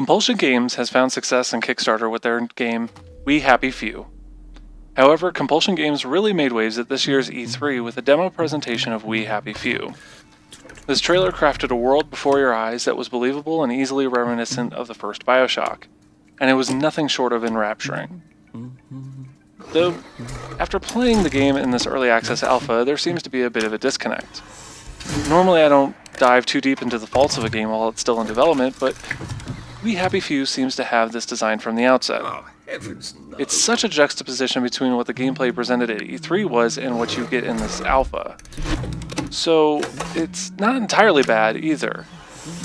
Compulsion Games has found success in Kickstarter with their game, We Happy Few. However, Compulsion Games really made waves at this year's E3 with a demo presentation of We Happy Few. This trailer crafted a world before your eyes that was believable and easily reminiscent of the first BioShock, and it was nothing short of enrapturing. Though, after playing the game in this early access alpha, there seems to be a bit of a disconnect. Normally I don't dive too deep into the faults of a game while it's still in development, but We Happy Few seems to have this design from the outset. Oh, heavens no. It's such a juxtaposition between what the gameplay presented at E3 was and what you get in this alpha. So, it's not entirely bad either.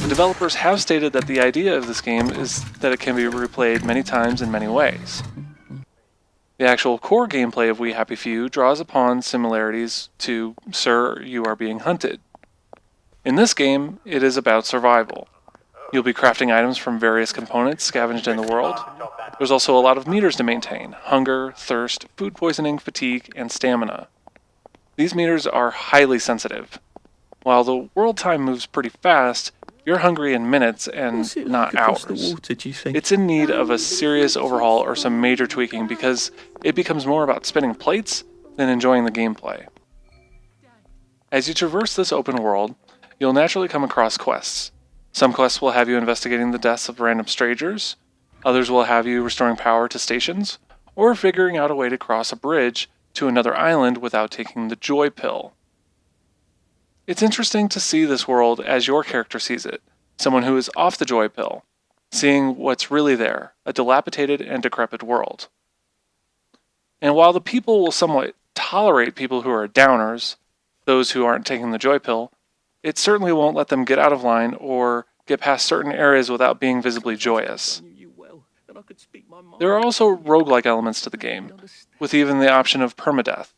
The developers have stated that the idea of this game is that it can be replayed many times in many ways. The actual core gameplay of We Happy Few draws upon similarities to Sir, You Are Being Hunted. In this game, it is about survival. You'll be crafting items from various components scavenged in the world. There's also a lot of meters to maintain: hunger, thirst, food poisoning, fatigue, and stamina. These meters are highly sensitive. While the world time moves pretty fast, you're hungry in minutes and not hours. Water, do you think? It's in need of a serious overhaul or some major tweaking because it becomes more about spinning plates than enjoying the gameplay. As you traverse this open world, you'll naturally come across quests. Some quests will have you investigating the deaths of random strangers, others will have you restoring power to stations, or figuring out a way to cross a bridge to another island without taking the joy pill. It's interesting to see this world as your character sees it, someone who is off the joy pill, seeing what's really there, a dilapidated and decrepit world. And while the people will somewhat tolerate people who are downers, those who aren't taking the joy pill, it certainly won't let them get out of line or get past certain areas without being visibly joyous. There are also roguelike elements to the game, with even the option of permadeath.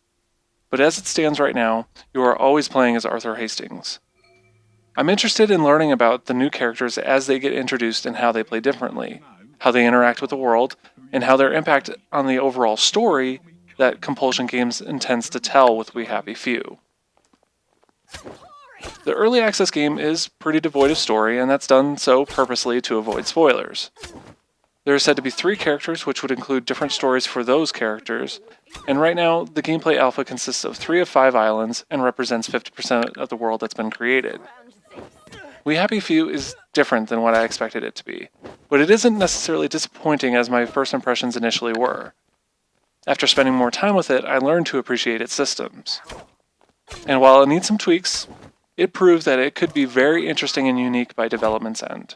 But as it stands right now, you are always playing as Arthur Hastings. I'm interested in learning about the new characters as they get introduced and how they play differently, how they interact with the world, and how their impact on the overall story that Compulsion Games intends to tell with We Happy Few. The early access game is pretty devoid of story, and that's done so purposely to avoid spoilers. There are said to be 3 characters, which would include different stories for those characters, and right now, the gameplay alpha consists of 3 of 5 islands and represents 50% of the world that's been created. We Happy Few is different than what I expected it to be, but it isn't necessarily disappointing as my first impressions initially were. After spending more time with it, I learned to appreciate its systems. And while it needs some tweaks, it proves that it could be very interesting and unique by development's end.